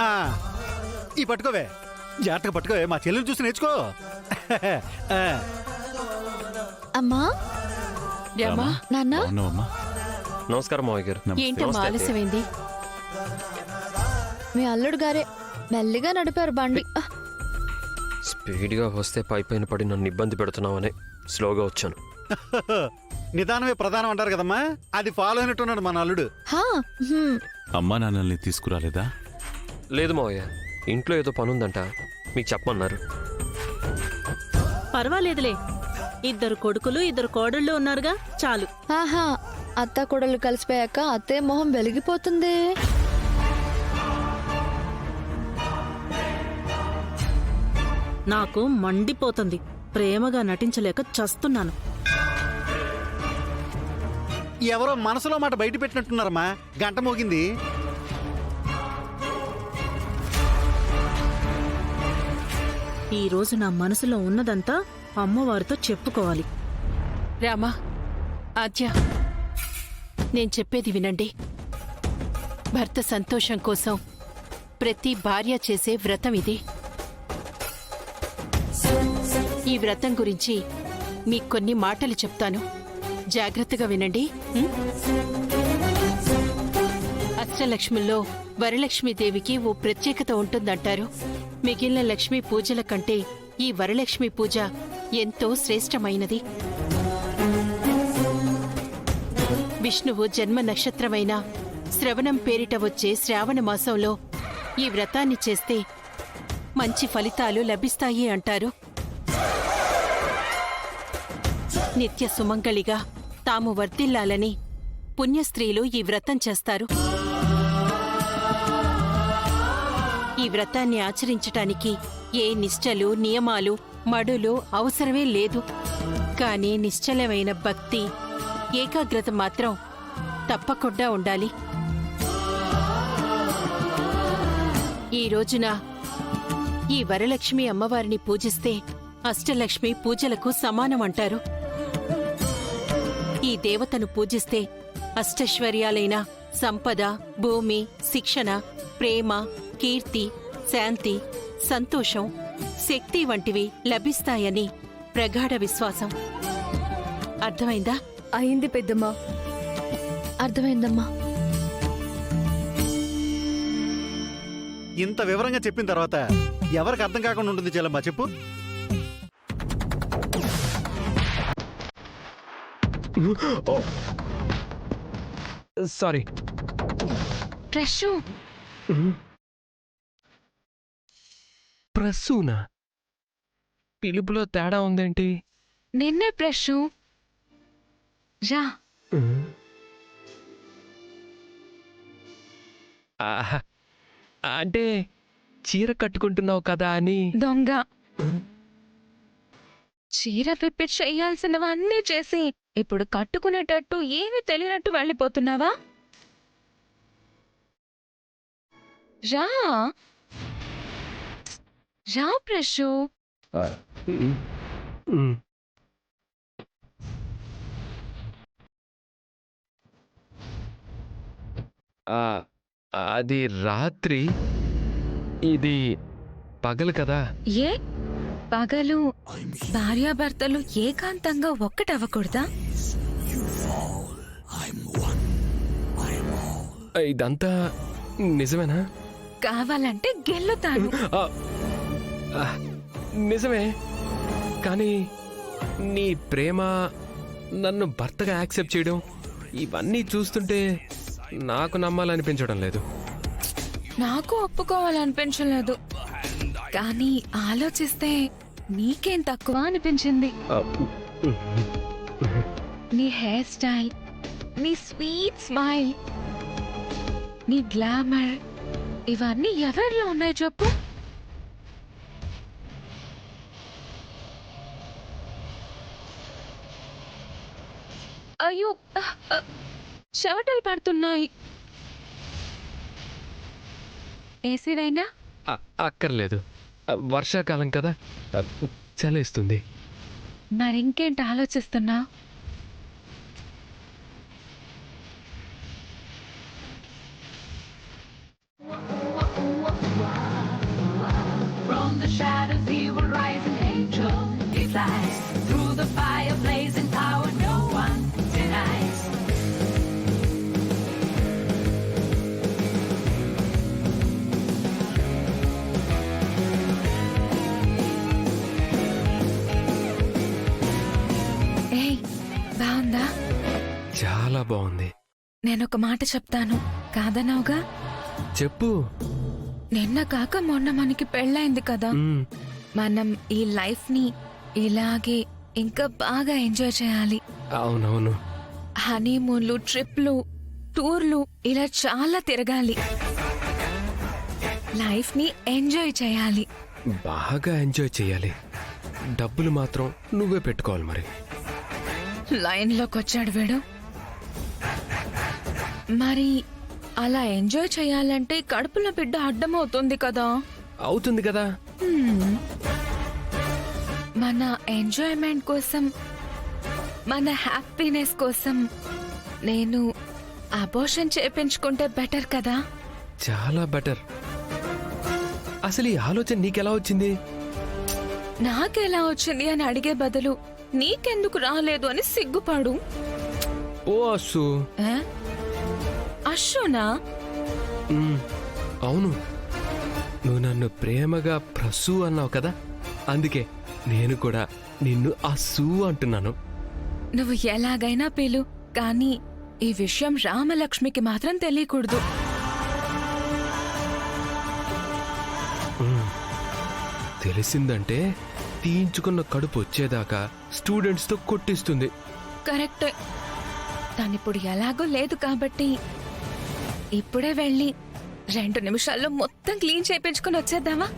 ఆ, ఈ పట్టుకోవే, జాగ్రత్తగా పట్టుకోవే, మా చెల్లెలు చూసి నేర్చుకో. ఆ, అమ్మా రామా నాన్న అవునమ్మా. నమస్కారం మావయ్య గారు. ఏంటమ్మా ఆలస్యమైంది? మీ అల్లుడు గారే మెల్లిగా నడిపారు బండి. స్పీడ్గా వస్తే పైపైన పడి నన్ను ఇబ్బంది పెడుతున్నావని స్లోగా వచ్చాను. నిదానమే ప్రధానం అంటారు కదమ్మా, అది ఫాలో అయినట్టున్నాడు మన అల్లుడు. హా, హ్మ్. అమ్మా నాన్నల్ని తీసుకురాలేదా? లేదు మావయ్య, ఇంట్లో ఏదో పనుందంట, మీకు చెప్పమన్నారు. పర్వాలేదులే, ఇద్దరు కొడుకులు ఇద్దరు కోడళ్ళు ఉన్నారుగా, చాలు. ఆహా, అత్త కొడలు కలిసిపోయాక అత్తే మొహం వెలిగిపోతుంది. నాకు మండిపోతుంది, ప్రేమగా నటించలేక చస్తున్నాను. ఎవరో మనసులో మాట బయట పెట్టినట్టున్నారమ్మా, గంట మోగింది. ఈ రోజు నా మనసులో ఉన్నదంతా అమ్మవారితో చెప్పుకోవాలి. రామా, ఆద్య, నేను చెప్పేది వినండి. భర్త సంతోషం కోసం ప్రతి భార్య చేసే వ్రతం ఇది. ఈ వ్రతం గురించి మీకు కొన్ని మాటలు చెప్తాను, జాగ్రత్తగా వినండి. అష్టలక్ష్మిలో వరలక్ష్మీదేవికి ఓ ప్రత్యేకత ఉంటుందంటారు. మిగిలిన లక్ష్మీ పూజల కంటే ఈ వరలక్ష్మి పూజ ఎంతో శ్రేష్టమైనది. విష్ణువు జన్మ నక్షత్రమైన శ్రవణం పేరిట వచ్చే శ్రావణ మాసంలో ఈ వ్రతాన్ని చేస్తే మంచి ఫలితాలు లభిస్తాయి అంటారు. నిత్య సుమంగళిగా తాము వర్ధిల్లాలని పుణ్యస్త్రీలు ఈ వ్రతం చేస్తారు. ఈ వ్రతాన్ని ఆచరించటానికి ఏ నిష్టలు, నియమాలు, మడులు అవసరమే లేదు. కానీ నిశ్చలమైన భక్తి, ఏకాగ్రత మాత్రం తప్పకుండా ఉండాలి. ఈ రోజున ఈ వరలక్ష్మి అమ్మవారిని పూజిస్తే అష్టలక్ష్మి పూజలకు సమానమంటారు. ఈ దేవతను పూజిస్తే అష్టైశ్వర్యాలైన సంపద, భూమి, శిక్షణ, ప్రేమ, కీర్తి, శాంతి, సంతోషం, శక్తి వంటివి లభిస్తాయని ప్రగాఢ విశ్వాసం. అర్థమైందా? అయింది పెద్దమ్మా, అర్థమైందమ్మా. ఇంత వివరంగా చెప్పిన తర్వాత ఎవరికి అర్థం కాకుండా ఉంటుంది చెల్లమ్మా, చెప్పు. సారీ. ప్రశు, ప్రసూనా? పిలుపులో తేడా ఉందేంటి? నిన్నే ప్రశు. రా. అంటే చీర కట్టుకుంటున్నావు కదా అని. దొంగ, చీర విప్పి చెయ్యాల్సినవన్నీ చేసి ఇప్పుడు కట్టుకునేటట్టు ఏమీ తెలియనట్టు వెళ్ళిపోతున్నావా? రా రా ప్రశు. అది రాత్రి, ఇది పగలు కదా. ఏ పగలు భార్యాభర్తలు ఏకాంతంగా ఒక్కటవ్వకూడదా? ఇదంతా నిజమేనా? కావాలంటే గెల్లుతాను. నిజమే, కానీ నీ ప్రేమ, నన్ను భర్తగా యాక్సెప్ట్ చేయడం, ఇవన్నీ చూస్తుంటే నాకు నమ్మాలనిపించడం లేదు. నాకు ఒప్పుకోవాలనిపించలేదు, కానీ ఆలోచిస్తే నీకేం తక్కువ అనిపించింది. నీ హెయిర్ స్టైల్, నీ స్వీట్ స్మైల్, నీ గ్లామర్, ఇవన్నీ ఎవరిలో ఉన్నాయి చెప్పు? అయ్యో, చెమటలు పడుతున్నాయి. ఏసీడైనా? అక్కర్లేదు, వర్షాకాలం కదా, చలేస్తుంది. మరింకేంటి ఆలోచిస్తున్నా? బాగుంది. నేనొక మాట చెప్తాను, కాదన్నావుగా? చెప్పు. నిన్న కాక మొన్న మనకి పెళ్ళైంది కదా. మ్, మనం ఈ లైఫ్ ని ఇలాగే ఇంకా బాగా ఎంజాయ్ చేయాలి. అవునవును. హనీమూన్లు, ట్రిప్లు, టూర్లు ఇలా చాలా తిరగాలి. లైఫ్ ని ఎంజాయ్ చేయాలి. బాగా ఎంజాయ్ చేయాలి. డబ్బులు మాత్రం నువ్వే పెట్టుకోవాలి మరి. లైన్లోకి వచ్చాడు వీడు. మరి అలా ఎంజాయ్ చేయాలంటే కడుపులో బిడ్డ అడ్డమవుతుంది కదా. అవుతుంది కదా. మన ఎంజాయ్మెంట్ కోసం, మన హ్యాపీనెస్ కోసం నేను అబోర్షన్ చేపించుకుంటే బెటర్ కదా. చాలా బెటర్. అసలు ఈ ఆలోచన నీకెలా వచ్చింది? నాకెలా వచ్చింది అని అడిగే బదులు నీకెందుకు రాలేదు అని సిగ్గుపడు. ఓ అస్సు. ఏ? అశ్శునా? మ్, అవును. నువ్వు నన్ను ప్రేమగా ప్రసు అన్నావు కదా, అందుకే నేను కూడా నిన్ను అస్సు అంటున్నాను. నువ్వు ఎలాగైనా పిలు, కానీ ఈ విషయం రామలక్ష్మికి మాత్రం తెలియకూడదు. తెలిసిందంటే తీయించుకున్న కడుపు వచ్చేదాకా స్టూడెంట్స్ తో కొట్టిస్తుంది. కరెక్టే. తనిప్పుడు ఎలాగో లేదు కాబట్టి ఇప్పుడే వెళ్ళి 2 నిమిషాల్లో మొత్తం క్లీన్ చేయించుకుని వచ్చేద్దామా?